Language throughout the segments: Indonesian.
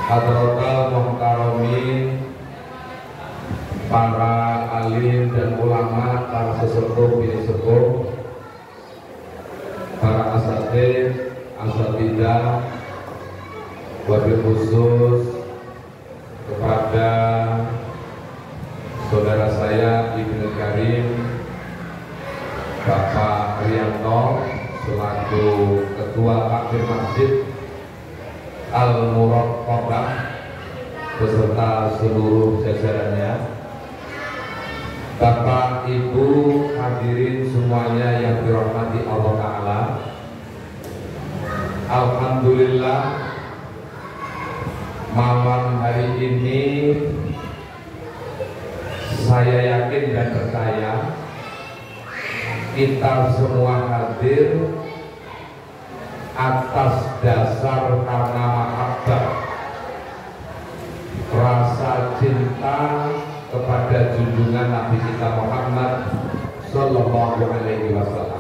Hadratul Muhtaromin, para alim dan ulama, para sesepuh, bini sepuh, para asatidz, asatidzah, wabil khusus kepada saudara saya Ibnu Karim Bapak Rianto selaku Ketua Takmir Masjid Al-Muraqabah beserta seluruh jajarannya, Bapak Ibu hadirin semuanya yang dirahmati Allah Ta'ala. Alhamdulillah, malam hari ini saya yakin dan percaya kita semua hadir atas dasar karena mahabbah, rasa cinta kepada junjungan Nabi kita Muhammad Sallallahu Alaihi Wasallam.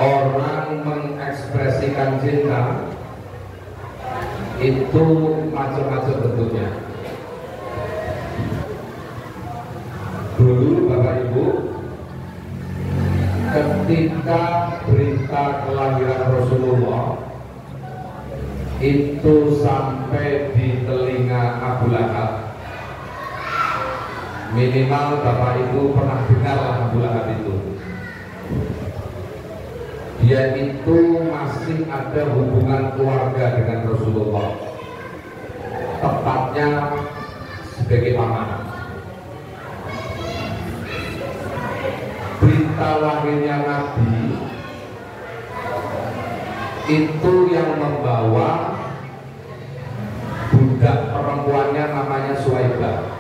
Orang mengekspresikan cinta itu macam-macam bentuknya. Dulu Bapak Ibu, ketika berita kelahiran Rasulullah itu sampai di telinga Abu Lahab, minimal Bapak Ibu pernah dengar Abu Lahab itu. Dia itu masih ada hubungan keluarga dengan Rasulullah, tepatnya sebagai paman. Berita lahirnya Nabi itu yang membawa budak perempuannya namanya Suwaibah.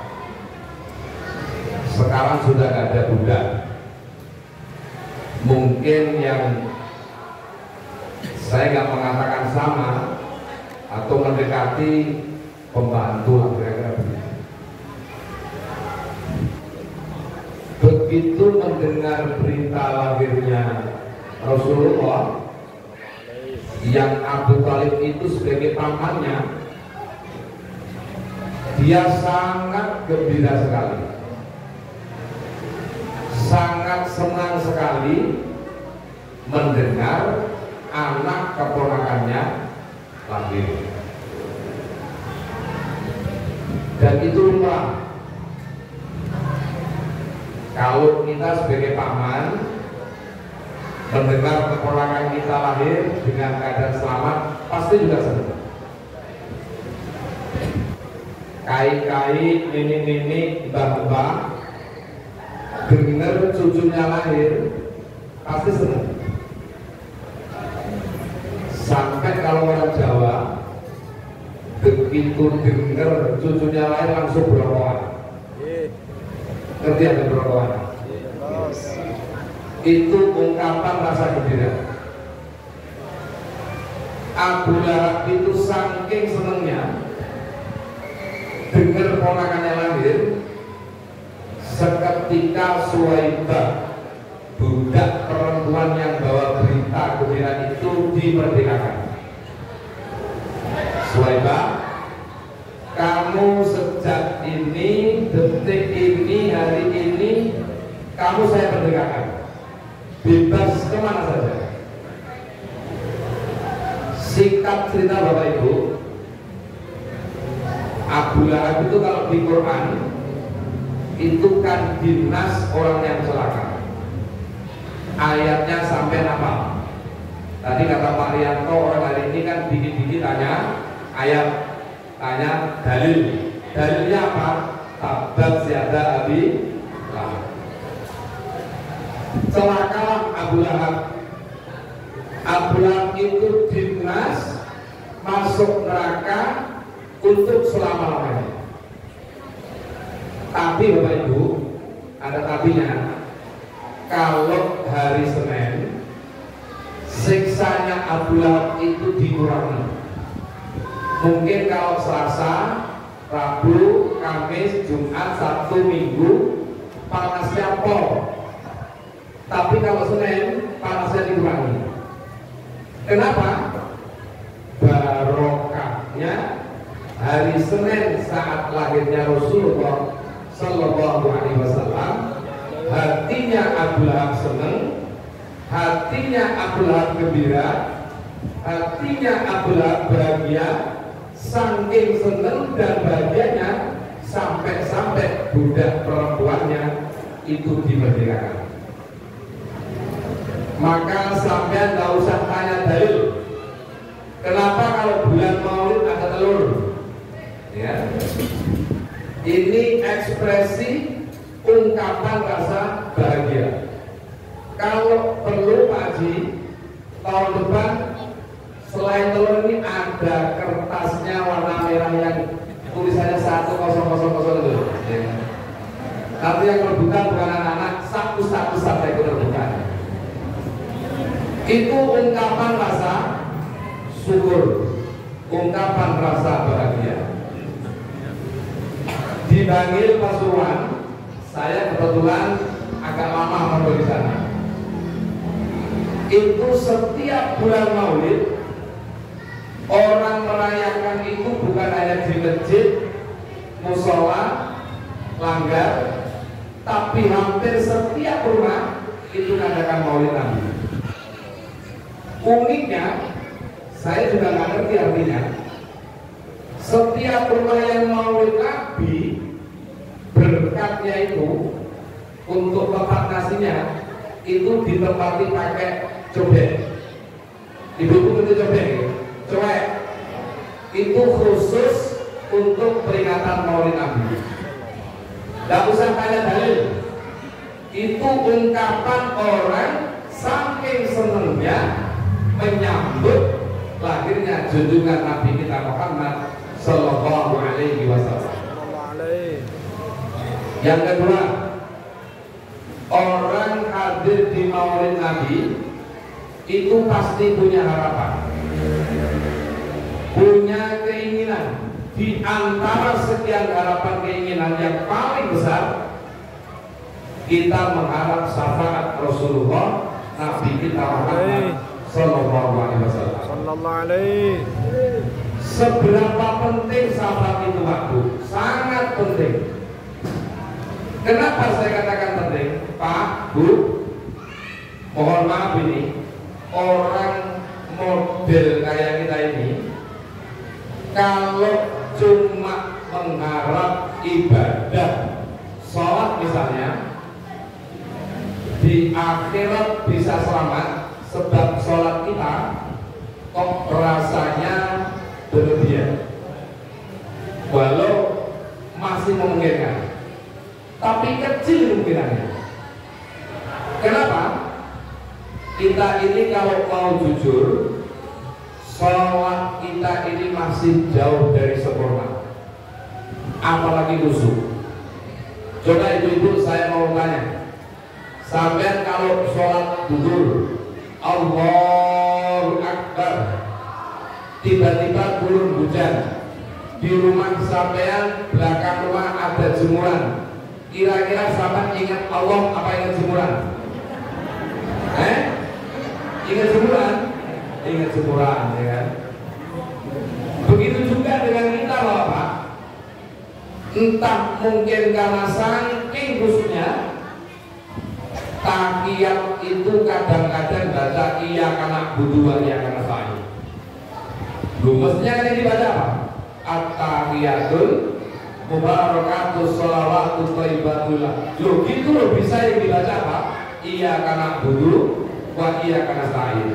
Sekarang sudah gak ada budak. Mungkin yang saya nggak mengatakan sama atau mendekati pembantu lah kira-kira begitu. Begitu mendengar berita lahirnya Rasulullah yang Abu Thalib itu sebagai pamannya, dia sangat gembira sekali, sangat senang sekali mendengar anak keponakannya lahir. Dan itu lumrah. Kalau kita sebagai paman mendengar keponakan kita lahir dengan keadaan selamat, pasti juga senang. Kai-kai, nini-nini, mbah-mbah dengar cucunya lahir, pasti senang. Sampai kalau orang Jawa begitu dengar cucunya lahir langsung berokokan. Ngerti ada berokokan? Itu ungkapan rasa gembira. Abu Lahab itu saking senengnya dengar ponakannya lahir, seketika Suwaibah, budak perempuan yang bawa berita gembira itu dimerdekakan. Suwaibah, kamu sejak ini, detik ini, hari ini, kamu saya merdekakan. Bebas kemana saja. Singkat cerita Bapak Ibu, Abu Lahab itu kalau di Quran itu kan dinas orang yang celaka. Ayatnya sampai apa? Tadi kata Pak Rianto, orang hari ini kan dikit-dikit tanya ayat, tanya dalil. Dalilnya apa? Tabbat yada Abi Lahab. Celakalah Abu Lahab. Abu Lahab itu dinas masuk neraka untuk selama-lamanya. Tapi Bapak Ibu, ada tapinya. Kalau hari Senin siksanya Abu Lahab itu dikurangi. Mungkin kalau Selasa, Rabu, Kamis, Jumat, Sabtu, Minggu panasnya pol. Tapi kalau Senin panasnya dikurangi. Kenapa? Baru hari Senin saat lahirnya Rasulullah Sallallahu Alaihi Wasallam, hatinya Abu Lahab senang, hatinya Abu Lahab gembira, hatinya Abu Lahab bahagia, saking senang dan bahagianya sampai-sampai budak perempuannya itu dimerdekakan. Maka sampean tidak usah tanya dalil. Kenapa kalau bulan Maulid ada telur? Ya. Ini ekspresi ungkapan rasa bahagia. Kalau perlu Pak Haji, tahun depan selain telur ini ada kertasnya warna merah yang tulisannya 1000 itu. Ya. Tapi yang rebutan bukan anak-anak, satu-satu sampai ikut rebutan. Itu ungkapan rasa syukur, ungkapan rasa bahagia. Di Bangil Pasuruan, saya kebetulan agak lama mondok di sana. Itu setiap bulan Maulid orang merayakan itu bukan hanya di masjid, musola, langgar, tapi hampir setiap rumah itu mengadakan Maulid Nabi. Uniknya, saya juga nggak ngerti artinya. Setiap rumah yang Maulid Nabi, berkatnya itu untuk tempat nasinya itu ditempati pakai cobek. Ibu-ibu itu cobek, cobek. Itu khusus untuk peringatan Maulid Nabi. Tidak usah tanya dalil. Itu ungkapan orang saking senangnya menyambut lahirnya junjungan Nabi kita Muhammad Sallallahu Alaihi Wasallam. Yang kedua, orang hadir di Maulid Nabi itu pasti punya harapan, punya keinginan. Di antara sekian harapan keinginan yang paling besar, kita mengharap syafaat Rasulullah Nabi kita Muhammad Sallallahu Alaihi Wasallam. Sallallahu Alaihi. Seberapa penting syafaat itu waktu? Sangat penting. Kenapa saya katakan penting, Pak, Bu? Mohon maaf ini, orang model kayak kita ini, kalau cuma mengharap ibadah, sholat misalnya, di akhirat bisa selamat. Sebab sholat kita kok rasanya berlebihan, walau masih memungkinkan, tapi kecil kemungkinannya. Kenapa? Kita ini kalau mau jujur, sholat kita ini masih jauh dari sempurna, apalagi khusyuk. Coba ibu-ibu saya mau tanya, sampai kalau sholat duhur Allahu Akbar, tiba-tiba turun hujan, di rumah sampean belakang rumah ada jemuran, kira-kira sampean ingat Allah apa ingat jemuran? Ingat jemuran? Ingat jemuran, ya kan? Begitu juga dengan kita loh Pak. Entah mungkin karena saking khususnya, tahiyat itu kadang-kadang baca iya karena butuh iya karena saya. Mestinya kan ini dibaca apa? At-tahiyatul mubarakatus sholawatut thayyibatullah. Loh gitu loh bisa yang dibaca apa? Iya karena butuh, wa iya karena saya.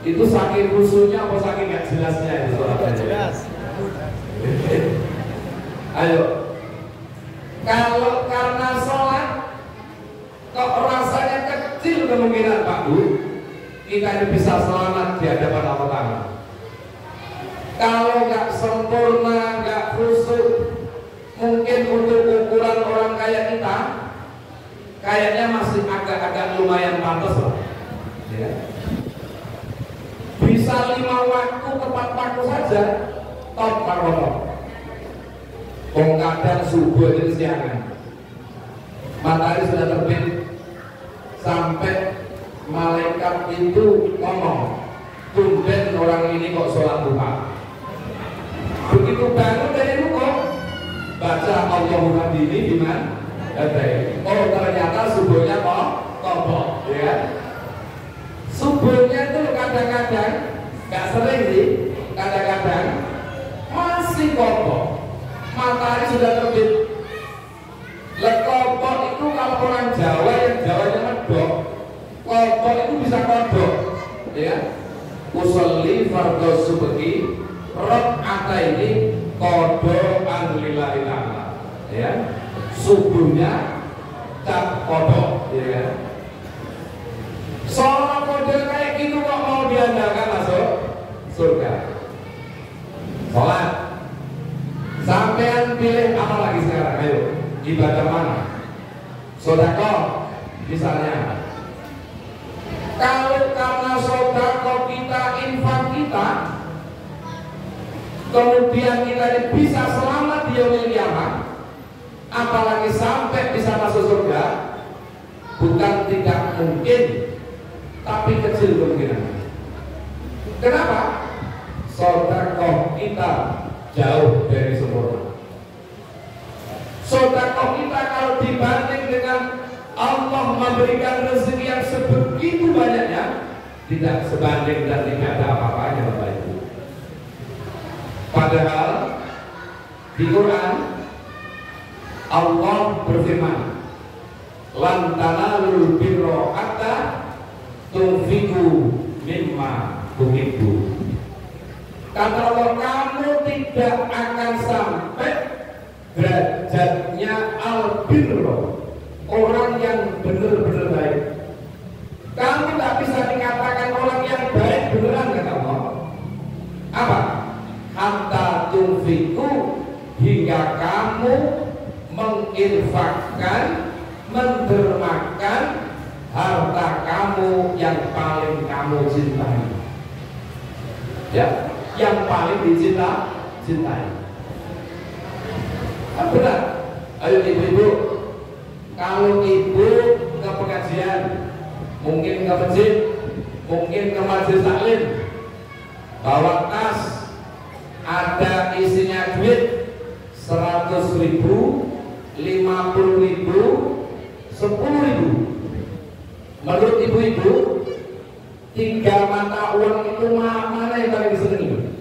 Itu saking khususnya apa saking gak jelasnya itu sholatnya? Jelas. Ayo. Kalau karena sholat kok rasanya kecil kemungkinan Pak Bu kita ini bisa selamat di hadapan Allah Ta'ala. Kalau nggak sempurna, nggak khusyuk, mungkin untuk ukuran orang kayak kita kayaknya masih agak-agak lumayan pantas lah ya. Bisa 5 waktu tepat waktu saja top parolok. Kadang subuh ini siangan matahari sudah terbit, sampai malaikat itu ngomong, tumben orang ini kok sholat duha. Begitu bangun Allahumma dini biman hadain. Oh ternyata subuhnya kok kobok, ya. Subuhnya itu kadang-kadang, nggak sering sih, kadang-kadang masih kobok. Matahari sudah terbit. Lekobok itu kalau orang Jawa yang Jawanya medok, kobok itu bisa kodok, ya. Usolli fardhu subhi rak'ataini qada'an lillahi ta'ala, ya. Subuhnya cap kodok, ya. Seorang model kayak gitu kok mau diandalkan masuk surga? Sholat. Sampean pilih apa lagi sekarang? Ayo, ibadah mana? Sedekah misalnya. Kalau karena sedekah kita, infak kita, kemudian kita ini bisa selamat di yaumil kiamat, apalagi sampai bisa masuk surga, bukan tidak mungkin, tapi kecil kemungkinan. Kenapa? Sedekah kita jauh dari sempurna. Sedekah kita kalau dibanding dengan Allah memberikan rezeki yang sebegitu banyaknya, tidak sebanding dan tidak ada apa-apanya Bapak Ibu. Padahal di Quran Allah berfirman, lan tanalul birra hatta tunfiqu mimma tuhibbu. Kata Allah, kamu tidak akan sampai derajatnya al-birro, orang yang benar-benar baik. Kamu tak bisa dikatakan orang yang baik beneran, kata Allah. Apa? Hatta tunfiku, hingga kamu menginfakkan, mendermakan harta kamu yang paling kamu cintai. Ya, yang paling cintai. Benar. Ayo ibu-ibu, kalau ibu ke pengajian, mungkin ke masjid, mungkin ke majelis taklim, bawa tas, ada isinya duit 100.000, 50.000, 10.000. Menurut ibu-ibu, 3 mata uang itu mana yang paling disenangi?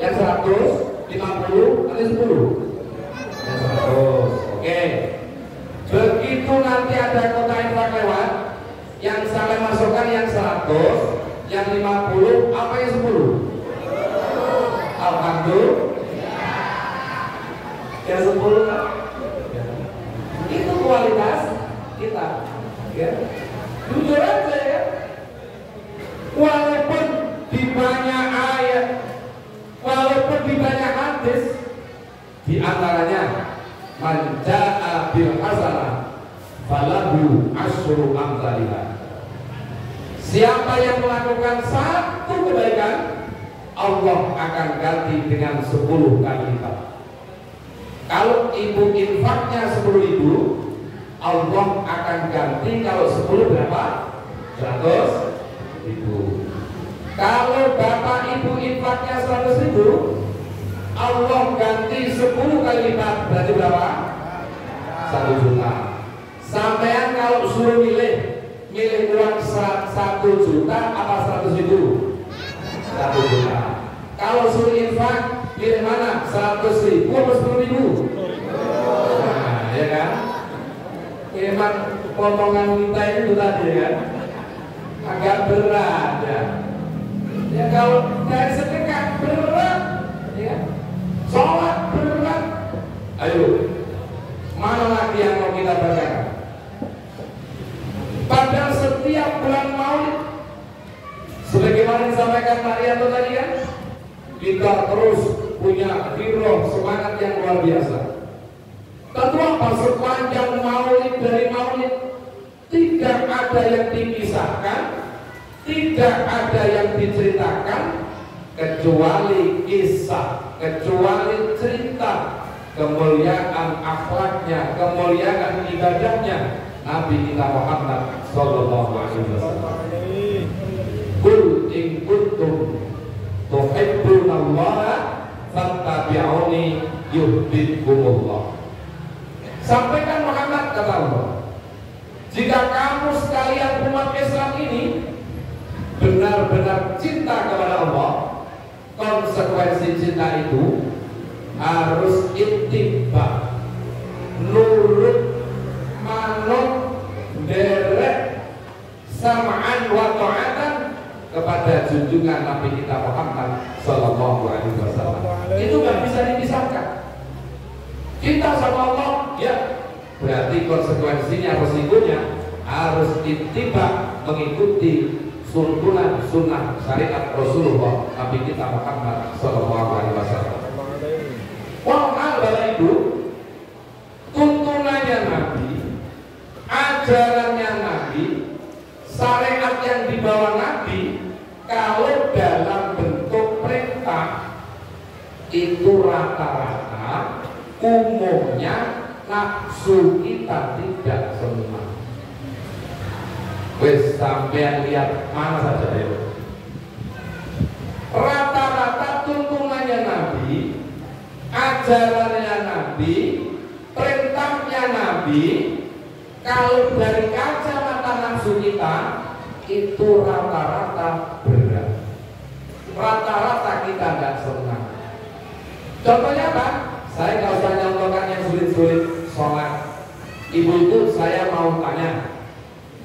Yang 100, 50, atau 10? Yang 100. Oke. Begitu nanti ada kota infak lewat, yang saya masukkan yang 100, yang 50, apa yang 10? Alhamdulillah. Yang 10 kan? Itu kualitas kita. Ya. Jujur aja ya. Walaupun di banyak ayat, walaupun di banyak hadis, di antaranya man jaa bil hasanah falahu asyru amsalihah. Siapa yang melakukan satu kebaikan, Allah akan ganti dengan 10 kali lipat. Kalau ibu infaknya 10.000, Allah akan ganti kalau 10 berapa? 100.000. Kalau bapak ibu infaknya 100.000, Allah ganti 10 kali lipat, berarti berapa? 1 juta. Sampean kalau suruh milih uang 1 juta apa 100.000? 1 juta. Kalau suruh infak, pilih mana? 100.000 atau 10.000? Nah, ya kan? Memang potongan kita itu tadi kan agak berat ya. Ya kalau dari sedekah berat, ya. Sholat berat. Ayo, mana lagi yang mau kita baca? Padahal setiap bulan Maulid, sebagaimana disampaikan Pak Rianto tadi kan, kita terus punya giroh semangat yang luar biasa. Tentu apa? Sepanjang Maulid, dari Maulid tidak ada yang dipisahkan, tidak ada yang diceritakan, kecuali kisah, kecuali cerita kemuliaan akhlaknya, kemuliaan ibadahnya Nabi kita Muhammad sallallahu alaihi wasallam. Qul in kuntum tuhibbunallaha fattabi'uni yuhibbukumullah. Sampaikan Muhammad, kata Allah, jika kamu sekalian umat Islam ini benar-benar cinta kepada Allah, konsekuensi cinta itu harus ittiba, nurut, manut, derek, sam'an wa ta'atan kepada junjungan Nabi kita Muhammad sallallahu alaihi wasallam. Itu nggak bisa dipisahkan. Cinta sama Allah, ya berarti konsekuensinya, resikonya harus ittiba, mengikuti tuntunan sunnah syariat Rasulullah Nabi kita Muhammad sallallahu alaihi wasallam. Walhal Bapak Ibu, tuntunannya Nabi, ajarannya Nabi, syariat yang dibawa Nabi, kalau dalam bentuk perintah itu rata-rata umumnya nafsu kita tidak senang. Wes sampean lihat mana saja ya. Rata-rata tuntunannya Nabi, ajarannya Nabi, perintahnya Nabi, kalau dari kacamata nafsu kita itu rata-rata berat. Rata-rata kita nggak senang. Contohnya apa? Saya nggak usah nyontohkan yang sulit-sulit sholat. Ibu itu saya mau tanya,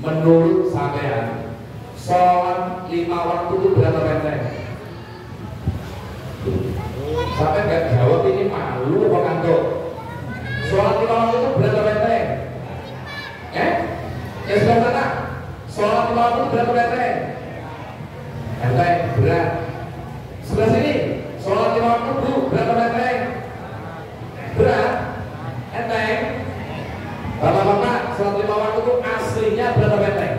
menurut sampean sholat 5 waktu itu berapa benteng? Sampai nggak jawab ini malu apa kantuk? Sholat 5 waktu itu berapa benteng? Ya sebelah sana. Sholat 5 waktu itu berapa benteng? Benteng berat. Sebelah sini. Sholat 5 waktu itu berapa benteng? Berat. Enteng. Bapak-bapak, sholat 5 waktu itu aslinya berapa benteng?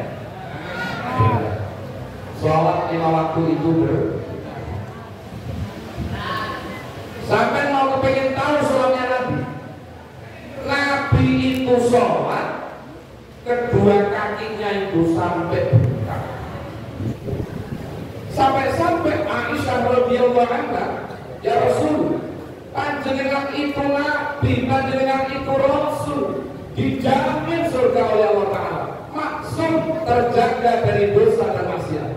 Sholat 5 waktu itu sampai mau kepengen tahu sholatnya Nabi. Nabi itu sholat, kedua kakinya itu sampai bengkak. Sampai-sampai Aisyah radhiyallahu anha, ya Rasul, panjenengan itu Nabi, panjenengan itu Rasul, dijamin surga oleh Allah Ta'ala, maksud terjaga dari dosa dan maksiat.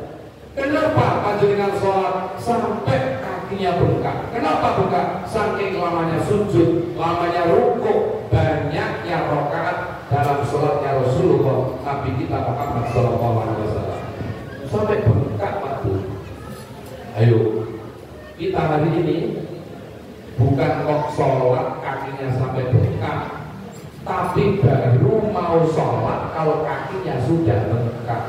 Kenapa panjenengan sholat sampai kakinya bengkak? Kenapa bengkak? Saking lamanya sujud, lamanya rukuk, banyaknya rakaat dalam sholatnya Rasulullah Nabi kita Muhammad sallallahu alaihi wasallam. Sampai bengkak Pak Bu. Ayo, kita hari ini bukan kok sholat kakinya sampai bengkak, tapi baru mau sholat kalau kakinya sudah bengkak.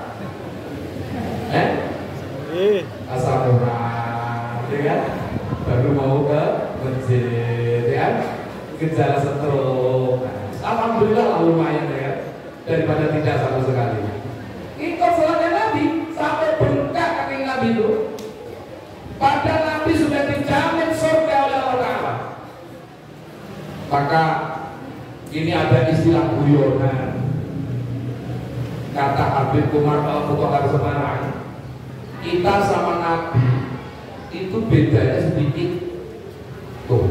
Asal murah, ya kan? Baru mau ke masjid, ya kan? Gejala stroke. Alhamdulillah lumayan ya kan? Daripada tidak sama sekali. Ikut sholatnya Nabi sampai bengkak kaki Nabi itu. Padahal Nabi sudah dijamin surga oleh Allah Ta'ala. Maka ini ada istilah guyonan. Kata Habib Umar Al-Mutahhar Semarang, kita sama Nabi itu bedanya sedikit. Tuh,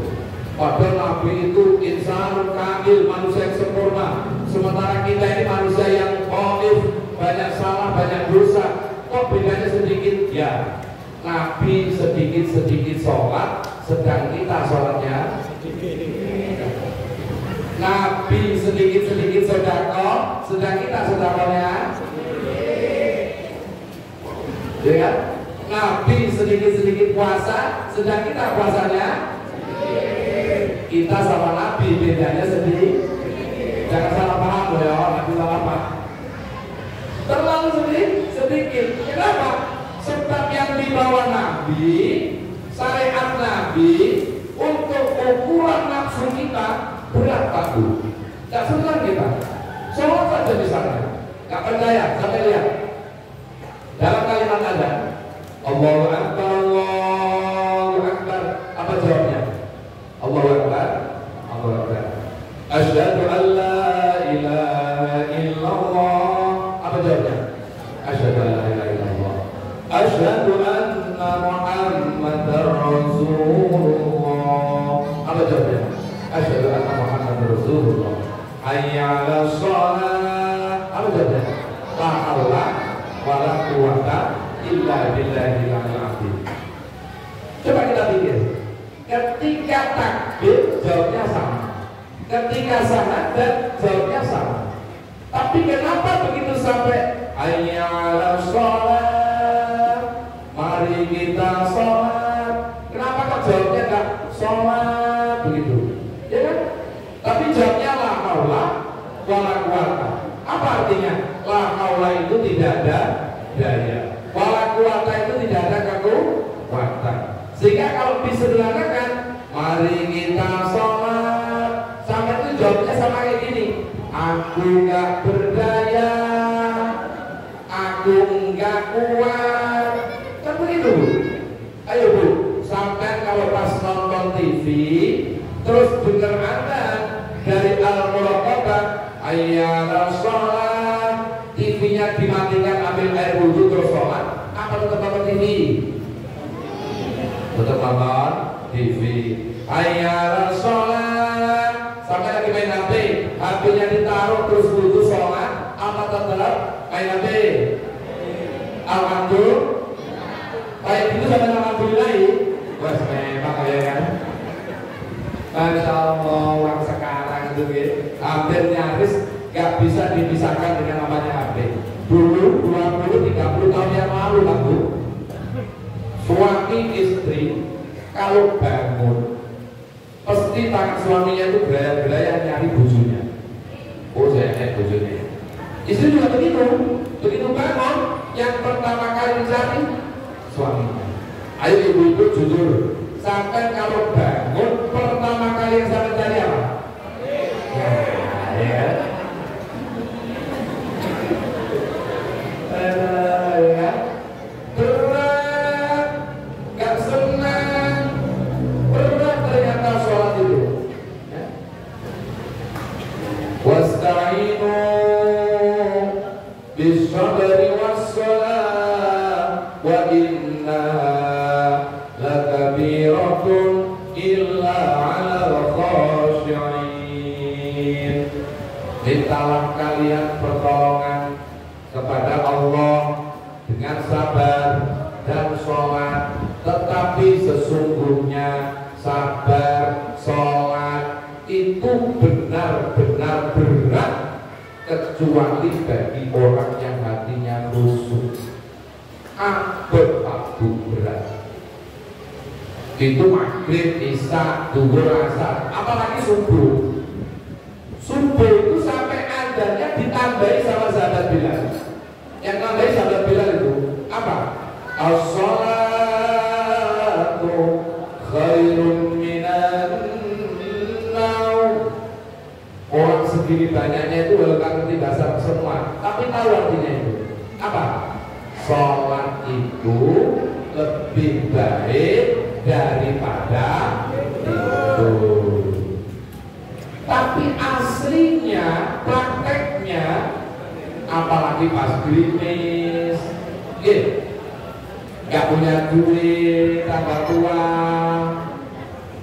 padahal Nabi itu insan kamil, manusia yang sempurna. Sementara kita ini manusia yang dhaif, banyak salah, banyak dosa. Kok bedanya sedikit? Ya, Nabi sedikit-sedikit sholat, sedang kita sholatnya Nabi sedikit-sedikit sedekah, sedang kita sedekahnya ya kan? Nabi sedikit-sedikit puasa, sedang kita puasanya kita sama Nabi bedanya sedikit. Jangan salah paham ya, Nabi salah paham. Terlalu sedikit. Kenapa? Sebab yang dibawa Nabi, syariat Nabi untuk ukuran nafsu kita berat Pak Bu. Tidak senang kita. Sholat saja di sana. Tidak percaya, sampai lihat. Dalam kalimat azan, Allahu Akbar, Allahu Akbar. Apa jawabnya? Allahu Akbar, Allahu Akbar. Asyhadu an la ilaha illallah. Apa jawabnya? Asyhadu an la ilaha illallah. Asyhadu anna Muhammadar Rasulullah. Apa jawabnya? Asyhadu anna Muhammadar Rasulullah. Ketika takbir jawabnya sama, ketika syahadat jawabnya sama. Tapi kenapa begitu sampai hayya 'alas shalah, mari kita sholat, kenapa kok jawabnya enggak sholat begitu? Ya kan? Tapi jawabnya la haula wala quwata. Apa artinya? La haula itu tidak ada daya, wala quwata itu tidak ada kekuatan. Sehingga kalau disederhanakan, mari kita sholat, sampai itu jawabnya sama kayak gini, aku nggak berdaya, aku nggak kuat, kan begitu. Ayo Bu, sampai kalau pas nonton TV terus dengar adzan dari Al-Muraqabah, hayya 'alas shalah, TV-nya dimatikan, ambil air wudhu terus sholat, apa tetap nonton TV? Tetap nonton TV. Hayya 'alas shalah, sampai lagi main HP, HP-nya ditaruh terus wudhu sholat, apa tetap main HP? Alhamdulillah. Kayak gitu sampai alhamdulillah. Wah, memang ya kan. Masya Allah, orang sekarang itu hampir nyaris gak bisa dipisahkan dengan namanya HP. Dulu 20-30 tahun yang lalu Pak Bu, suami istri kalau bangun pasti tangan suaminya itu gelaya-gelaya nyari bujunya. Oh, saya lihat bujunya. Istri juga begitu. Begitu bangun, yang pertama kali dicari suaminya. Ayo ibu-ibu jujur, sampai kalau bangun pertama kali yang sampai cari apa? Nah, ya. Ya. Berat, gak senang, berat ternyata sholat itu. Ya. Wasta'inu bis-sabri was-salah wa inna lakabiratun illa 'alal khashi'in. Mintalah kalian pertolongan kepada Allah dengan sabar dan sholat, tetapi sesungguhnya sabar, sholat itu benar-benar berat kecuali bagi orang yang hatinya khusyuk. Abu berat itu maghrib, isya, zuhur, asar, apalagi subuh. Subuh itu sampai adanya ditambahi sama sahabat Bilal. Yang nambahi sahabat Bilal itu apa? As-salatu khairun minan naum. Orang segini banyaknya itu kalau gak ngerti bahasa semua, tapi tahu artinya itu apa? Sholat itu lebih baik daripada tidur. Tapi aslinya, prakteknya, apalagi pas gerimis, gak punya duit, tambah tua,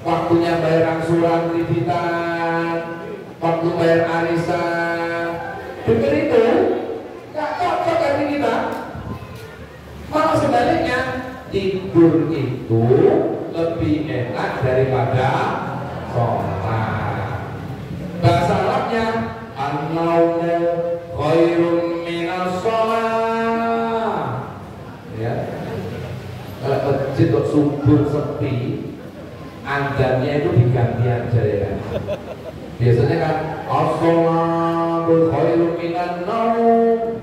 waktunya bayar angsuran kreditan, waktu bayar arisan, betul itu gak cocok dari kita. Malah sebaliknya, tidur itu lebih enak daripada sholat. Bahasa Arabnya an-naumu khairun minas sholat. Ya. Kalau masjid kok subuh sepi, adzannya itu diganti aja ya kan. Biasanya kan as-sholatu khairun minan naum.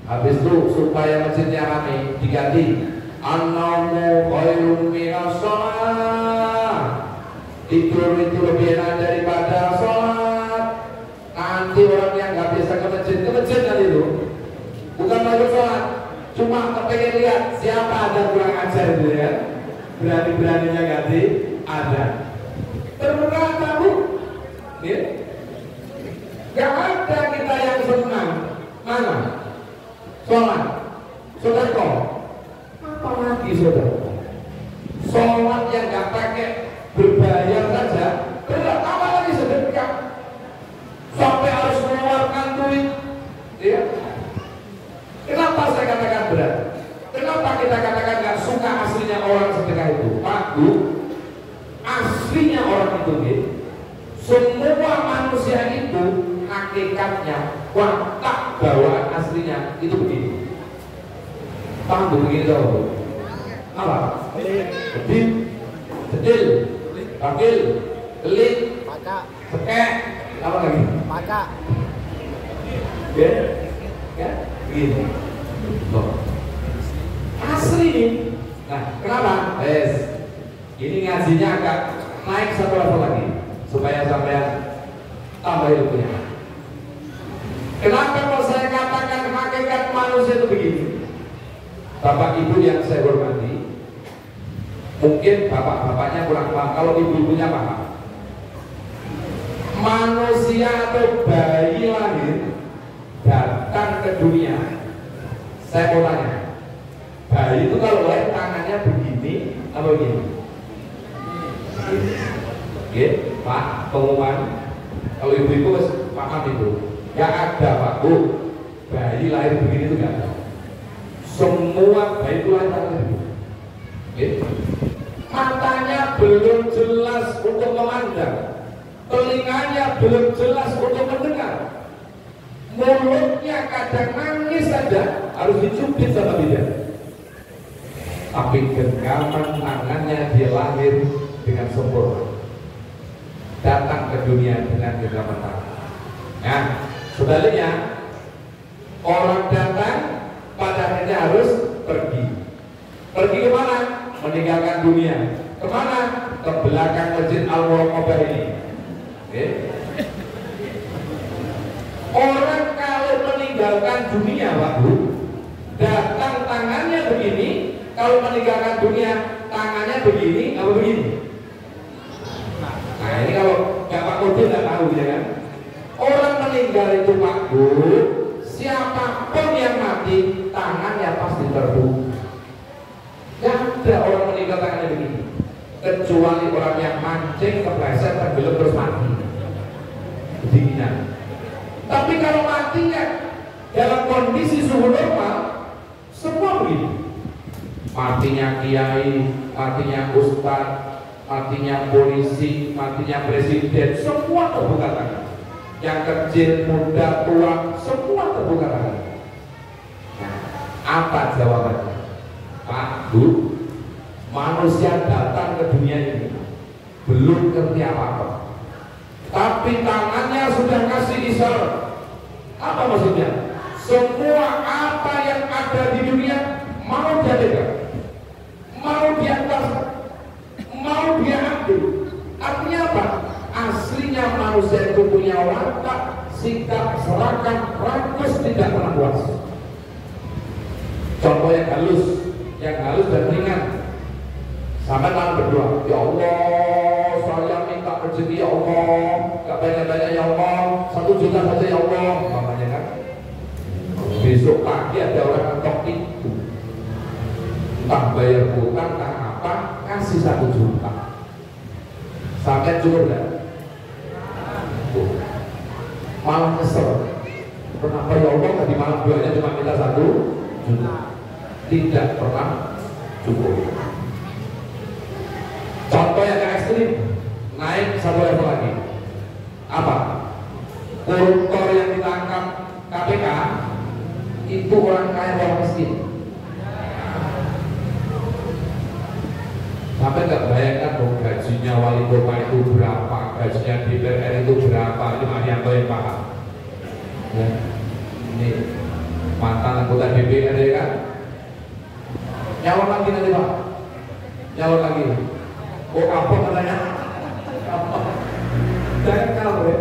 Habis itu supaya masjidnya rame diganti an-naumu khairun minas sholat. Tidur itu lebih enak daripada sholat. Nanti orang yang nggak biasa ke masjid kan itu bukan lagi sholat, cuma kepengen lihat siapa ada kurang ajar itu ya, berani-beraninya ganti ada. Terberat tahu, ya? Gak ada kita yang senang mana sholat, sedekah, apalagi sedekah. Sholat yang gak pakai berbayar saja berat, apalagi sedekah sampai harus mengeluarkan duit, ya. Kenapa saya katakan berat? Kenapa kita katakan gak suka aslinya orang sedekah itu? Pak Bu, Semua manusia itu hakikatnya, watak bawaan aslinya itu begini. Paham begini tau? Apa? Kedip, kedil, pakil, kelit, sekek, apa lagi? Maka Ya, ya, begini. Loh. Asli nih. Nah, kenapa? Ini ngajinya agak naik satu level lagi supaya sampai tambah ilmunya. Kenapa kalau saya katakan hakikat manusia itu begini? Bapak ibu yang saya hormati, mungkin bapak-bapaknya kurang paham, kalau ibu-ibunya paham. Manusia atau bayi lahir datang ke dunia. Saya mau tanya, bayi itu kalau lahir tangannya begini apa begini? Oke, Pak, pengumuman. Kalau ibu-ibu paham itu. Gak ada Pak Bu, bayi lahir begini itu gak ada. Semua bayi itu lahir begini. Oke. Matanya belum jelas untuk memandang, telinganya belum jelas untuk mendengar, mulutnya kadang nangis saja harus dicubit sama dia. Tapi genggaman tangannya dia lahir dengan sempurna, datang ke dunia dengan genggaman tangan. Nah, sebaliknya orang datang pada akhirnya harus pergi. Pergi kemana? Meninggalkan dunia. Kemana? Ke belakang masjid Al-Muraqabah ini. Okay. Orang kalau meninggalkan dunia, Pak Bu, datang tangannya begini. Kalau meninggalkan dunia, tangannya begini, apa begini? Nah ini kalau Bapak Kode nggak tahu ya kan? Orang meninggal itu Pak Bu, siapapun yang mati, tangannya pasti terbuka. Gak ada orang meninggal tangannya begini, kecuali orang yang mancing, kepleset, tenggelam terus mati kedinginan. Tapi kalau matinya dalam kondisi suhu normal, semua begini. Matinya kiai, matinya ustadz, matinya polisi, matinya presiden, semua terbuka tangan. Yang kecil, muda, tua, semua terbuka tangan. Nah, apa jawabannya? Pak Bu, manusia datang ke dunia ini belum ngerti apa-apa, tapi tangannya sudah kasih isyarat. Apa maksudnya? Semua apa yang ada di dunia mau dia pegang, mau dia atas, mau dia ambil. Artinya apa? Aslinya manusia itu punya watak, sikap, serakah, rakus, tidak pernah puas. Contoh yang halus dan ringan. Sampai malam berdoa, ya Allah, saya minta rezeki ya Allah, gak banyak-banyak ya Allah, 1 juta saja ya Allah, makanya kan. Besok pagi ada orang ngetok itu, entah bayar hutang, entah apa, kasih 1 juta. Sampai cukup gak? Malah kesel. Kenapa ya Allah tadi malam doanya cuma minta 1 juta? Tidak pernah cukup. Contoh yang ekstrim, naik satu level lagi. Apa? Koruptor yang ditangkap KPK itu orang kaya, orang miskin. Sampai nggak bayangkan dong gajinya wali kota itu berapa, gajinya DPR itu berapa. Ini Marianto yang paham. Ya. Ini mantan anggota DPR ya kan? Nyalon lagi nanti Pak, nyalon lagi. Oh apa katanya? Jangan kalau ya.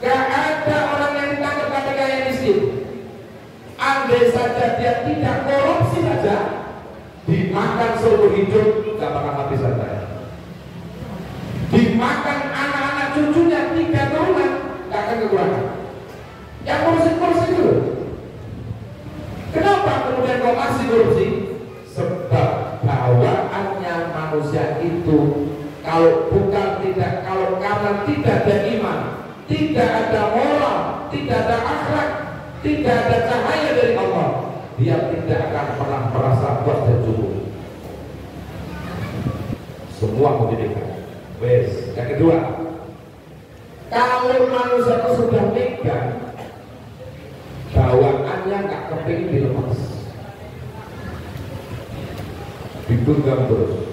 Gak ada orang yang ditangkap KPK yang miskin. Andai saja dia tidak korupsi saja, dimakan seumur hidup gak bakal habis hartanya. Dimakan anak-anak cucunya 3 turunan gak akan kekurangan. Yang korupsi itu. Kenapa kemudian kau masih korupsi? Sebab bawaannya manusia itu kalau karena tidak ada iman, tidak ada moral, tidak ada akhlak, tidak ada cahaya dari Allah, dia tidak akan pernah merasa puas dan cukup. Semua menjadikan. Yang kedua, Kalau manusia itu sudah megang, bawaannya nggak kepingin dilepas, dipegang terus.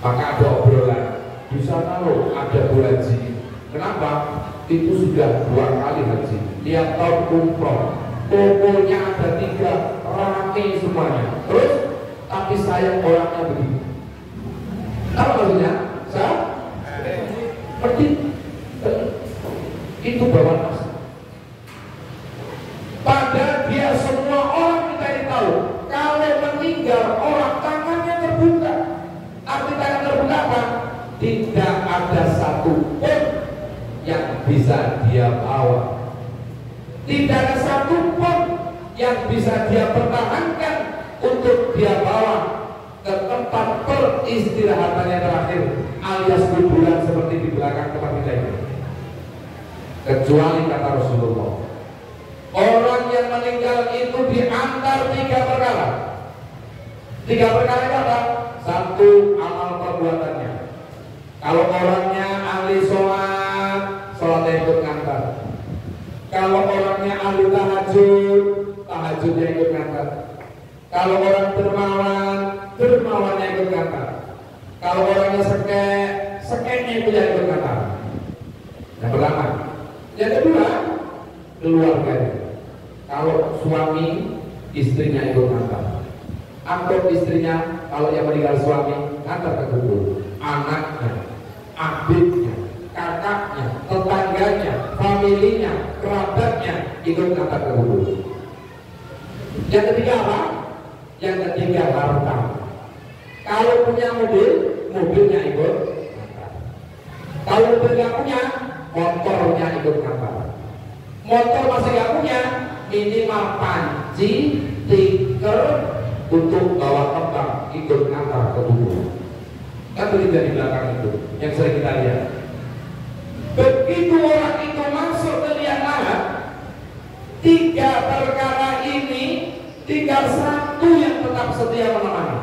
Maka ada obrolan di sana loh, ada Bu Haji. Kenapa? Itu sudah 2 kali haji, tiap tahun umroh. Pokoknya ada 3, rame semuanya. Terus, tapi saya orangnya begini. Apa maksudnya? Saya seperti itu bawaan masa. Padahal dia semua orang kita ini tahu, kalau meninggal orang tangannya terbuka. Arti tangan terbuka apa? Tidak ada satu pun yang bisa dia bawa. Tidak ada satu pun yang bisa dia pertahankan untuk dia bawa ke tempat peristirahatannya terakhir, alias kuburan seperti di belakang tempat kita ini. Kecuali kata Rasulullah, orang yang meninggal itu diantar 3 perkara. 3 perkara itu apa? 1, amal perbuatannya. Kalau orangnya ahli sholat, sholatnya ikut ngantar. Kalau orangnya ahli tahajud, tahajudnya ikut ngantar. Kalau orang dermawan, dermawannya ikut ngantar. Kalau orangnya sekek, sekeknya itu yang ikut ngantar. Yang pertama. Yang kedua, keluarganya. Kalau suami, istrinya ikut ngantar. Atau istrinya, kalau yang meninggal suami, ngantar ke kubur. Anaknya, adiknya, kakaknya, tetangganya, familinya, kerabatnya ikut ngantar ke kubur. Yang ketiga apa? Yang ketiga harta. Kalau punya mobil, mobilnya ikut ngantar. Kalau mobil nggak punya, motornya ikut ngantar. Motor masih nggak punya, minimal panci, stiker untuk bawa kembang ikut ngantar ke kubur. Kan berita di belakang itu yang sering kita lihat. Begitu orang itu masuk ke liang lahat, 3 perkara ini tinggal 1 yang tetap setia menemani.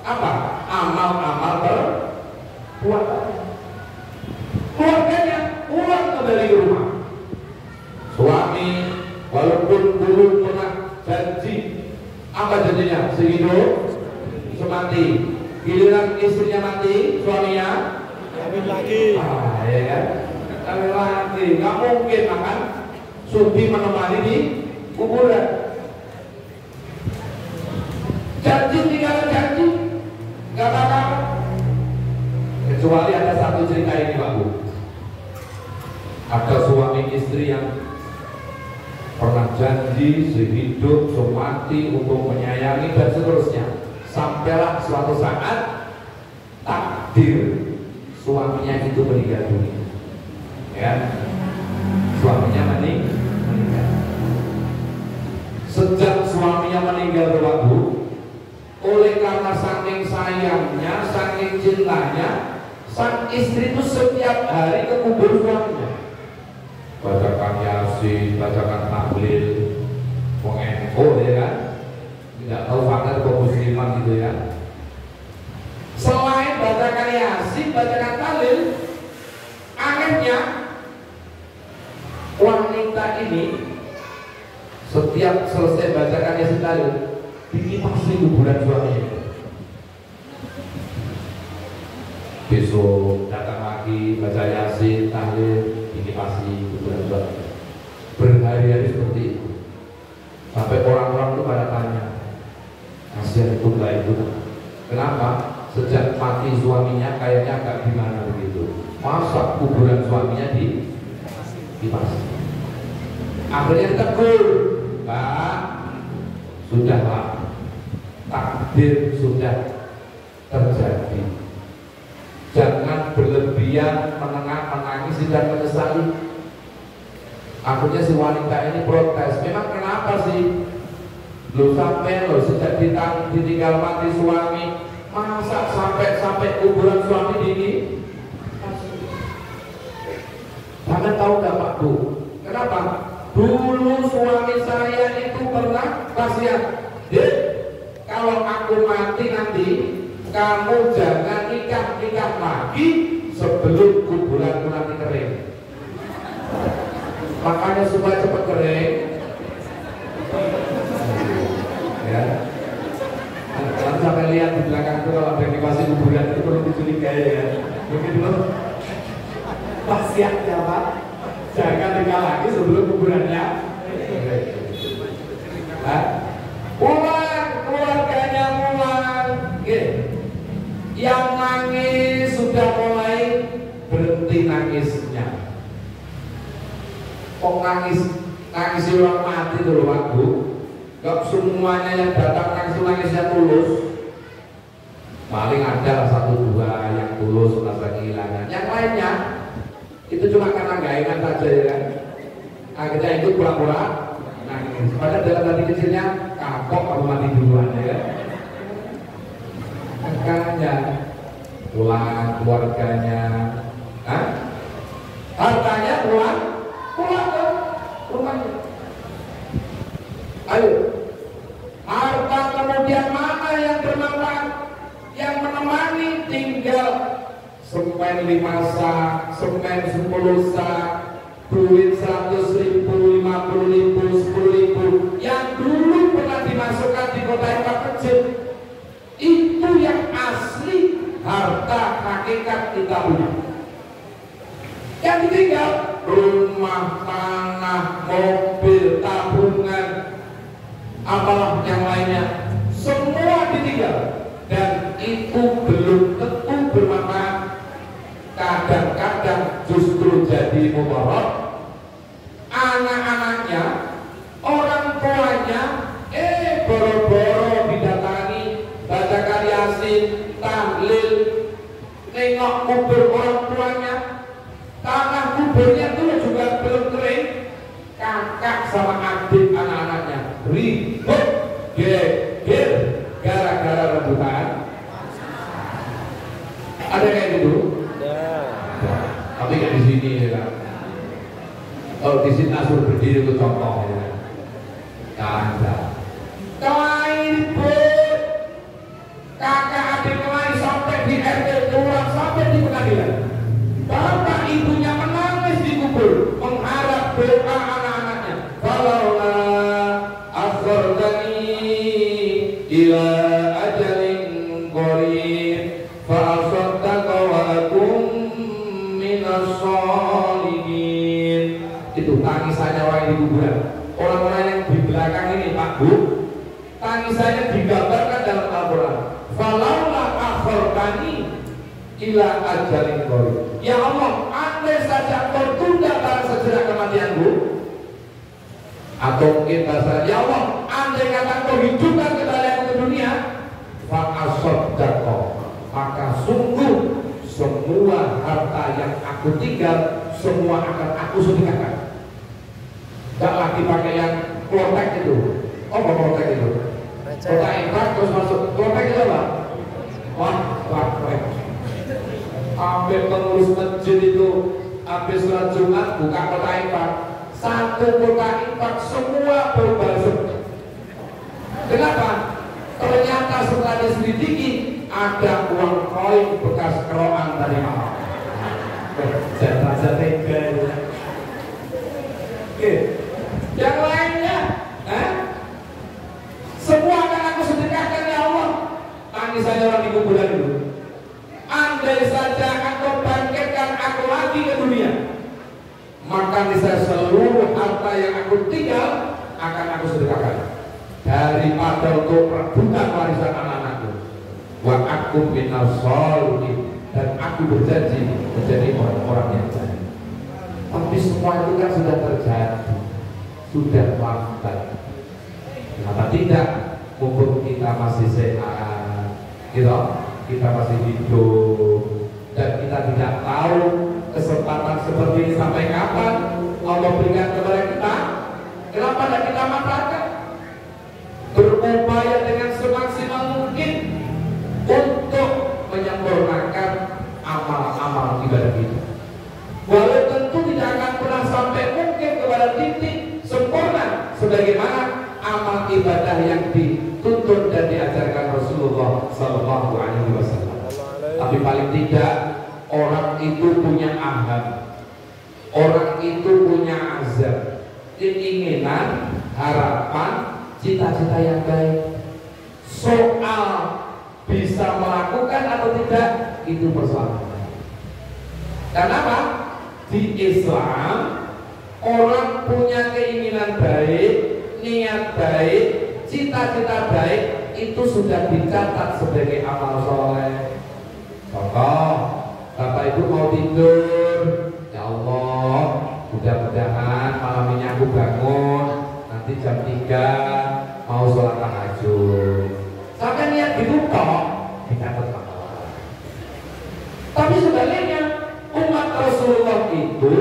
Apa? Amal-amal perbuatan. Keluarganya pulang kembali ke rumah. Suami walaupun belum pernah janji, apa janjinya? Sehidup semati. Giliran istrinya mati, suaminya kawin lagi. Ya kan? Kawin lagi. Nggak mungkin makan sudi menemani di kuburan. Janji tinggal janji, nggak bakal. Kecuali ada satu cerita ini, Pak Bu. Ada suami istri yang pernah janji sehidup semati untuk menyayangi dan seterusnya. Sampailah suatu saat takdir suaminya itu meninggal dunia. Ya, suaminya meninggal. Sejak suaminya meninggal waktu, oleh karena saking sayangnya, saking cintanya, sang istri itu setiap hari ke kubur suaminya. Bacakan Yasin, bacakan tahlil, mengenko, ya kan? Tidak tahu fakta atau musliman gitu ya. Selain bacakan Yasin, bacakan tahlil, akhirnya wanita ini setiap selesai bacakan Yasin tahlil, dikipasi kuburan suaminya. Besok datang lagi baca Yasin tahlil, dikipasi kuburan suaminya. Berhari-hari seperti itu. Sampai orang-orang itu pada tanya, kasihan itu enggak itu. Kenapa? Sejak mati suaminya kayaknya agak gimana begitu. Masa kuburan suaminya dipasang. Akhirnya tegur, Pak, sudah Pak, takdir sudah terjadi. Jangan berlebihan menangis dan menyesali. Akhirnya si wanita ini protes. Memang kenapa sih? Lu sampai lo sejak ditinggal mati suami, masa sampai kuburan suami dini? Kalian tahu nggak Pak Bu? Kenapa? Dulu suami saya itu pernah wasiat, Dek, kalau aku mati nanti, kamu jangan nikah lagi sebelum kuburanku nanti kering. Makanya supaya cepat kering, ya. Kalau sampai lihat di belakang itu kalau ada yang dikasih kuburan itu perlu dicurigai ya. Begitu wasiatnya Pak, jangan tinggal lagi sebelum kuburannya. Pulang, keluarganya pulang. Yang nangis sudah mulai berhenti nangisnya. Kok nangis orang mati dulu Pak Bu. Gak semuanya yang datang nangisnya tulus. Paling ada 1-2 yang tulus merasa kehilangan. Yang lainnya itu cuma karena gak ingat saja ya kan. Akhirnya ikut pura-pura nangis. Padahal dalam hati kecilnya kapok kalau mati duluan ya. Makanya pulang keluarganya, hartanya pulang ke rumahnya. Ayo, harta kemudian mana yang bermanfaat, yang menemani tinggal semen 5 sak, semen 10 sak, duit 100.000, 50.000, 10.000 yang dulu pernah dimasukkan di kota yang kecil. Itu yang asli harta hakikat kita punya. Yang ditinggal rumah, tanah, mobil, tabungan, apalah yang lainnya, semua ditinggal. Dan itu belum tentu bermanfaat. Kadang-kadang justru jadi mudarat. Anak-anaknya, orang tuanya, boro-boro didatangi, bacakan Yasin, tahlil, nengok kubur orang tuanya, tanah kuburnya itu juga belum kering. Kakak sama adik anak-anaknya ribut, geger, gara-gara rebutan. Ada kayak gitu? Tapi kayak di sini ya kan. Kalau di sini Asur berdiri itu contoh ya. Ada. Ribut, kakak adik lain sampai di RT kurang sampai di pengadilan. Bapak ibunya menangis di kubur mengharap doa anak-anaknya. Falaulah akhartani ila ajalin qarib fa asaddaqa wa akum minas sholihin. Itu tangisannya orang di kuburan. Orang-orang yang di belakang ini Pak Bu, tangisannya digambarkan dalam Al-Quran. Falaulah akhartani ila ajalin qarib. Ya Allah, andai saja Kau tunda pada sejarah kematianku, atau mungkin bahasa ya Allah, andai kata Kau hidupkan kembali aku ke dunia, fa'asaddaqo, maka sungguh semua harta yang aku tinggal semua akan aku sedekahkan. Gak lagi pakai yang klotek itu. Oh, klotek itu. Klotek infak terus masuk. Klotek itu apa? Wah, ambil pengurus masjid itu habis sholat Jumat buka kota infak, satu kota infak semua berbalik. Kenapa? Ternyata setelah diselidiki ada uang koin bekas keroan dari malam. Jasa tega. Oke, yang lainnya, semua akan aku sedekahkan ya Allah. Tangisannya orang di kuburan itu. Andai saja Engkau bangkitkan aku lagi ke dunia, maka niscaya seluruh harta yang aku tinggal akan aku sedekahkan daripada untuk perebutan warisan anak-anakku. Wa aku minas sholihin, dan aku berjanji menjadi orang-orang yang baik. Tapi semua itu kan sudah terjadi, sudah lambat. Kenapa tidak? Mumpung kita masih sehat, gitu. Kita masih hidup dan kita tidak tahu kesempatan seperti ini sampai kapan Allah berikan kepada kita. Kenapa tidak kita manfaatkan? Berupaya dengan semaksimal mungkin untuk menyempurnakan amal-amal ibadah kita. Walau tentu tidak akan pernah sampai mungkin kepada titik sempurna sebagaimana amal ibadah yang dituntut dan diajarkan Rasulullah Sallallahu Alaihi Wasallam. Tapi paling tidak orang itu punya aham, Orang itu punya azab, keinginan, harapan, cita-cita yang baik. Soal bisa melakukan atau tidak, itu persoalan. Kenapa? Di Islam orang punya keinginan baik, niat baik, cita-cita baik itu sudah dicatat sebagai amal soleh. Contoh, Bapak Ibu mau tidur, ya Allah, mudah-mudahan malam ini aku bangun nanti jam 3 mau sholat tahajud. Sampai niat gitu toh dicatat pahala. Tapi sebaliknya umat Rasulullah itu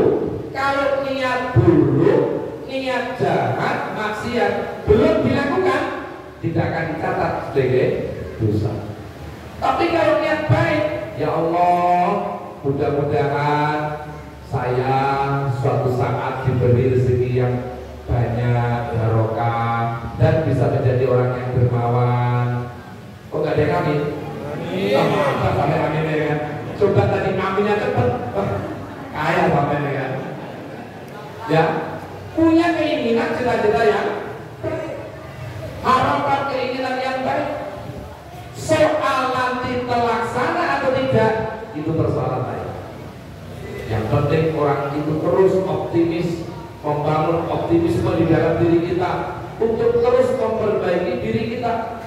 kalau niat buruk, niat jahat, maksiat belum dilakukan, tidak akan dicatat sebagai dosa. Tapi kalau niat baik, ya Allah, mudah-mudahan saya suatu saat diberi rezeki yang banyak, barokah, dan bisa menjadi orang yang dermawan. Kok nggak ada yang amin? Amin. Sampai amin ya kan? Coba tadi aminnya cepet, kaya sampai ya kan? Ya, punya keinginan cita-cita yang baik, harapan keinginan yang baik. Soal nanti terlaksana atau tidak, itu persoalan lain. Yang penting orang itu terus optimis, membangun optimisme di dalam diri kita untuk terus memperbaiki diri kita.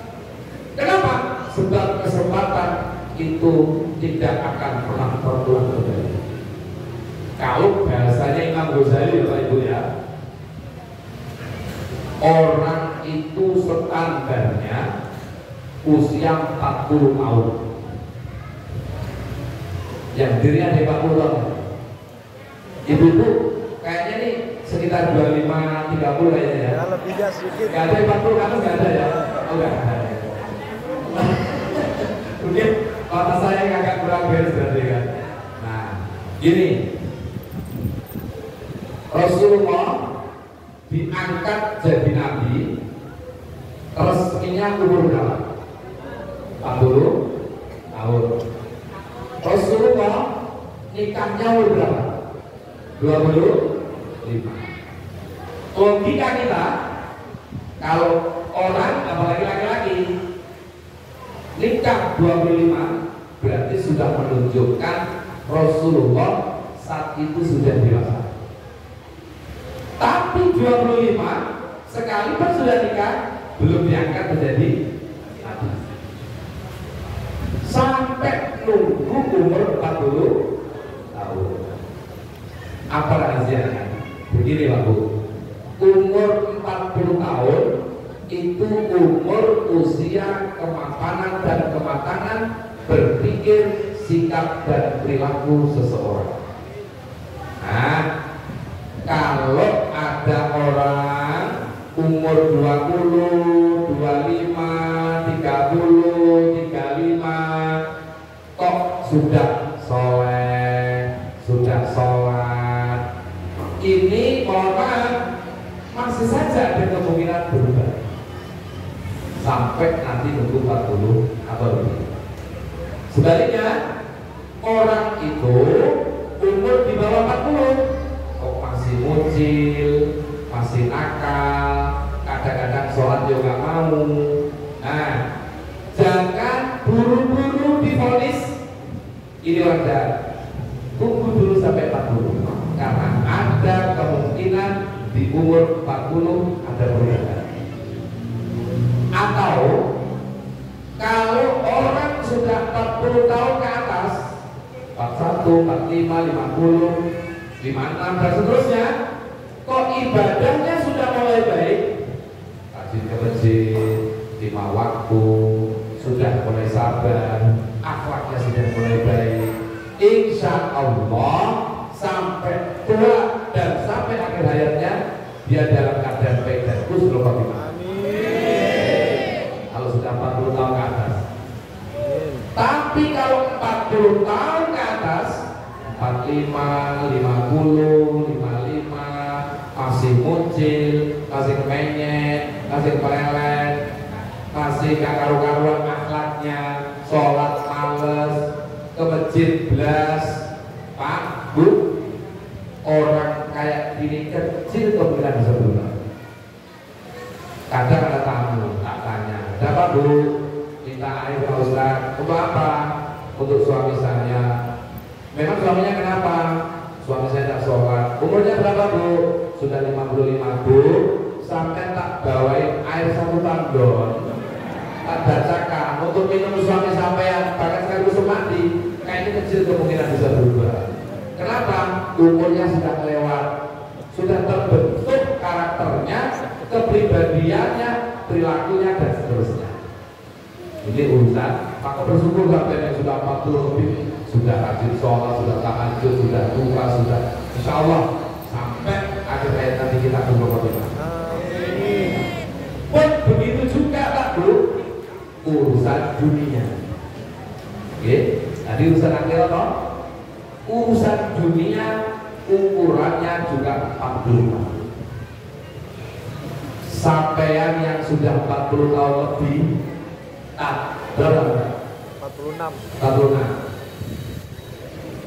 Kenapa? Sebab kesempatan itu tidak akan pernah terulang kembali. Kalau bahasanya Imam Ghazali, Bapak Ibu ya, orang itu standarnya usia 40 tahun. Yang dirinya di 40 tahun. Ibu-ibu kayaknya nih sekitar 25-30 kayaknya ya. Ya lebih ya sedikit. Gak ada 40 kan nggak ada ya? Oh nggak ada. Mungkin mata saya yang agak kurang beres berarti kan. Nah, gini. Rasulullah diangkat jadi nabi, rezekinya umur berapa? 40 tahun. Rasulullah nikahnya umur berapa? 25. Logika kita, kalau orang apalagi laki-laki nikah 25 berarti sudah menunjukkan Rasulullah saat itu sudah dewasa. Tapi 25 sekalipun sudah nikah belum diangkat menjadi nabi. Sampai nunggu umur 40 tahun. Apa rahasianya? Begini Pak Bu, umur 40 tahun itu umur usia kemapanan dan kematangan berpikir, sikap dan perilaku seseorang. Nah, kalau ada orang umur 20, 25, 30, 35 kok sudah soleh, sudah sholat, ini orang masih saja ada kemungkinan berubah sampai nanti nunggu 40 atau lebih. Sebaliknya orang itu umur di bawah 40 kok masih muncil, masih nakal, kadang-kadang sholat juga nggak mau. Nah, jangan buru-buru divonis ini orang jahat. Tunggu dulu sampai 40 karena ada kemungkinan di umur 40 ada perubahan. Atau kalau orang sudah 40 tahun ke atas, 41, 45, 50, 56 dan seterusnya, kok ibadahnya sudah mulai baik, rajin ke masjid, 5 waktu, sudah mulai sabar, akhlaknya sudah mulai baik, insya Allah sampai tua dan sampai akhir hayatnya dia dalam keadaan baik dan husnul khotimah. Kalau sudah 40 tahun ke atas. Tapi kalau 40 tahun ke atas, 45, 50, 55 masih muncul, masih kemenyet, masih kelelet, masih gak karu-karuan akhlaknya, sholat males, ke masjid belas, Pak, Bu, orang untuk suami saya. Memang suaminya kenapa? Suami saya tak sholat. Umurnya berapa bu? Sudah 55 bu. Sampai tak bawain air 1 tandon, tak bacakan untuk minum suami sampean, bahkan sekali usum mati, kayaknya kecil kemungkinan bisa berubah. Kenapa? Umurnya sudah lewat, sudah terbentuk karakternya, kepribadiannya, perilakunya dan seterusnya. Ini urusan, maka bersyukur sampai yang sudah 40 lebih, sudah rajin sholat, sudah tahajud, sudah buka, sudah insya Allah sampai akhir hayat nanti kita berdoa. Pun begitu juga Pak Bu, urusan dunia. Oke, tadi urusan akhirat toh. Urusan dunia ukurannya juga 40. Sampean yang sudah 40 tahun lebih, berapa? 46.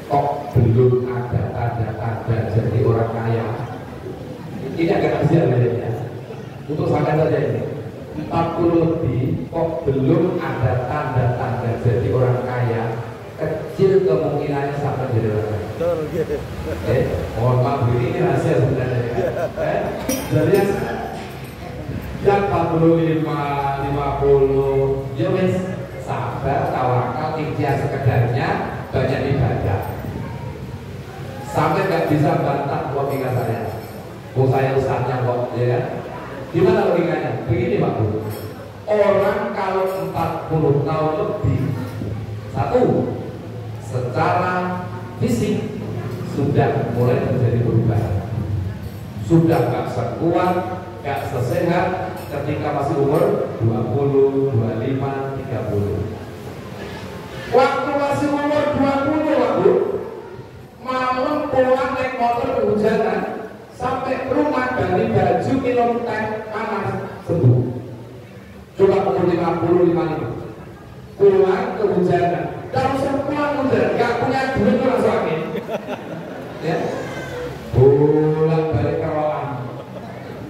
Kok belum ada tanda-tanda jadi orang kaya? Ini agak kasihan ya. Untuk sampai saja ini 40 lebih kok belum ada tanda-tanda jadi orang kaya, kecil kemungkinannya sampai jadi orang kaya. Mohon maaf ini rahasia sebenarnya. Jadi yang 45, 50 ya wes sabar, tawakal, ikhtiar sekedarnya, banyak ibadah. Sampai nggak bisa bantah logika saya. Saya ustadznya kok, ya kan? Gimana logikanya? Begini Pak Bu, orang kalau 40 tahun lebih, satu, secara fisik sudah mulai terjadi perubahan, sudah gak sekuat, gak sesehat ketika masih umur 20, 25, 30. Waktu masih umur 20 Pak Bu, malam pulang naik motor kehujanan, sampai rumah dari baju minum teh panas sembuh. Coba umur 50, 55 pulang kehujanan, kalau pulang hujan gak punya duit orang suami ya, pulang balik kawalan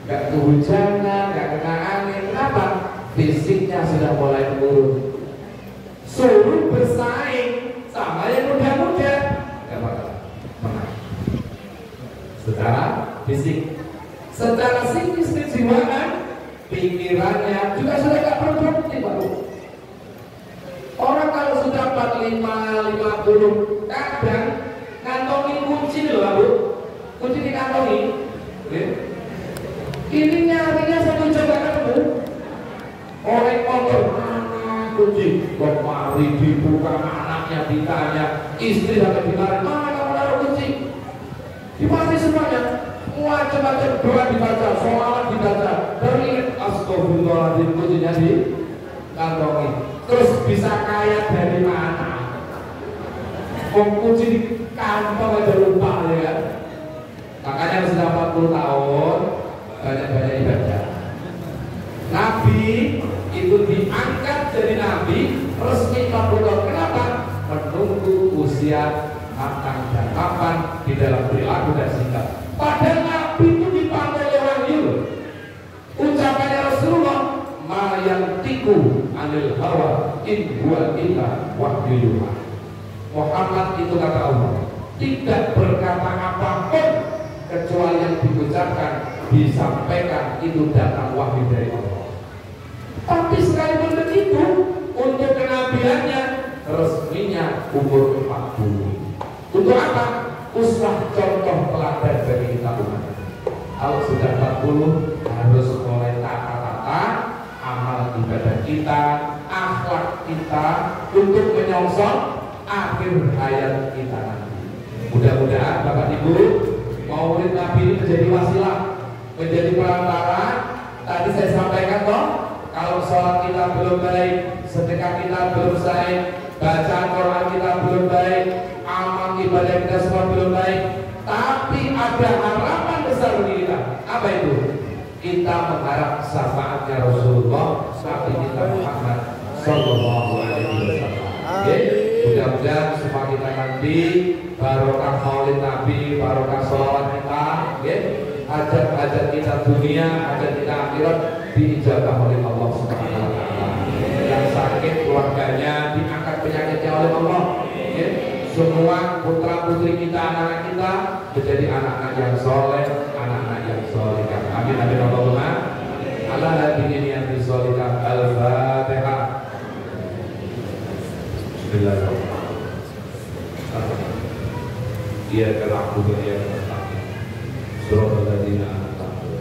gak kehujanan, gak kena angin. Kenapa? Fisiknya sudah mulai menurun, suruh bersaing sama yang muda-muda gak bakal menang secara fisik. Secara psikis kejiwaan, pikirannya juga sudah gak produktif Pak. Orang kalau sudah 45, 50 kadang ngantongi kunci loh Pak Bu, kunci dikantongi ini nyarinya 1 jam gak ketemu. Orang motor mana kunci, kemari dibuka, anaknya ditanya, istri sampai dimarahin, mana kamu naruh kunci? Dimana semuanya? Macam-macam doa dibaca, sholat dibaca, baru ingat astagfirullahaladzim, kuncinya di kantongi. Terus bisa kaya dari mana? Kunci di kantong aja lupa ya kan? Makanya sudah 40 tahun banyak-banyak ibadah. Nabi itu diangkat jadi nabi resmi 40 tahun. Kenapa? Menunggu usia matang dan mapan di dalam perilaku dan sikap. Padahal Nabi itu dipanggil oleh wahyu. Ucapannya Rasulullah, ma yantiqu anil hawa in huwa illa wahyu yuha. Muhammad itu kata Allah tidak berkata apapun kecuali yang diucapkan, disampaikan itu datang wahyu dari Allah. Tapi sekalipun begitu, untuk kenabiannya resminya umur 40. Untuk apa? Uswah contoh teladan bagi kita umat. Kalau sudah 40 harus mulai tata-tata amal ibadah kita, akhlak kita untuk menyongsong akhir hayat kita nanti. Mudah-mudahan Bapak Ibu Maulid Nabi ini menjadi wasilah, menjadi perantara. Tadi saya sampaikan toh, kalau sholat kita belum baik, sedekah kita belum baik, bacaan Quran kita belum baik, amal ibadah kita semua belum baik, tapi ada harapan besar bagi kita. Apa itu? Kita mengharap syafaatnya Rasulullah Nabi kita Muhammad Sallallahu Alaihi Wasallam. Mudah-mudahan semua kita nanti barokah Maulid Nabi, barokah sholawat kita, hajat-hajat kita dunia, hajat kita akhirat diijabah oleh Allah Subhanahu Wa Taala. Yang sakit keluarganya diangkat penyakitnya oleh Allah. semua putra putri kita, anak-anak kita menjadi anak-anak yang soleh, anak-anak yang solehah. Amin amin Allahumma. Ala hadhihi niyati solehah. Al-Fatihah. Bismillahirrahmanirrahim. Iyyaka na'budu wa iyyaka nasta'in. Shiratal ladzina an'amta 'alaihim.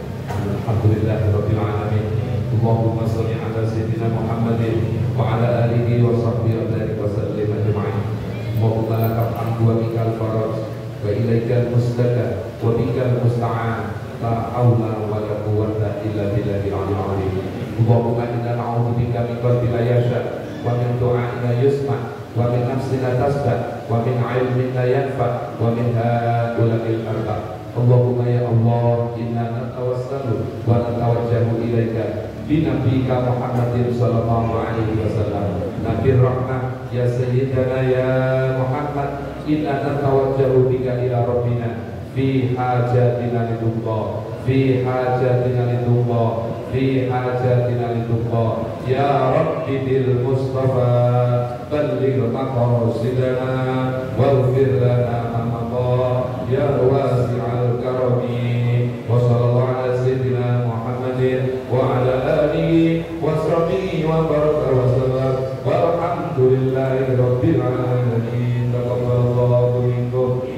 Alhamdulillahirabbil alamin. Allahumma shalli 'ala sayyidina Muhammadin wa 'ala alihi wa sahbihi wa sallim ajma'in. Allahumma lakal hamdu wa bikal faraj wa ilaikal mustaka wa bikal musta'an. La haula wa la quwwata illa billahil 'aliyyil 'azim. Allahumma inna na'udzubika min qalbin la yashfa wa min du'a'in la yusma' wa min nafsin la tasba' wa min 'ilmin la yanfa' wa min haulil arba'. Allahumma ya Allah, inna natawassalu wa natawajjahu ilaika bi nabiyyika Muhammadin sallallahu alaihi wasallam. Nabi rahmah ya sayyidana ya Muhammad, inna natawajjahu bika ila rabbina fi hajatina lidullah, fi hajatina lidullah, fi hajatina lidullah. Ya Rabbi bil Mustafa balligh maqasidana waghfir lana ma madha ya wasi'al karami. Wa sallallahu ala sayyidina Muhammadin wa ala alihi wa sahbihi wa baraka wa sallam. Walhamdulillahi rabbil alamin. Taqabbalallahu minkum.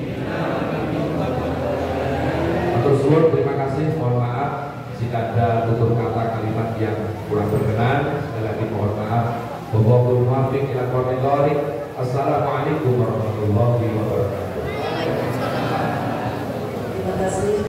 Terima kasih, mohon maaf jika ada tutur kata kalimat yang kurang berkenan. Sekali lagi mohon maaf. Wallahul muwaffiq ila aqwamit thoriq. Assalamualaikum warahmatullahi wabarakatuh.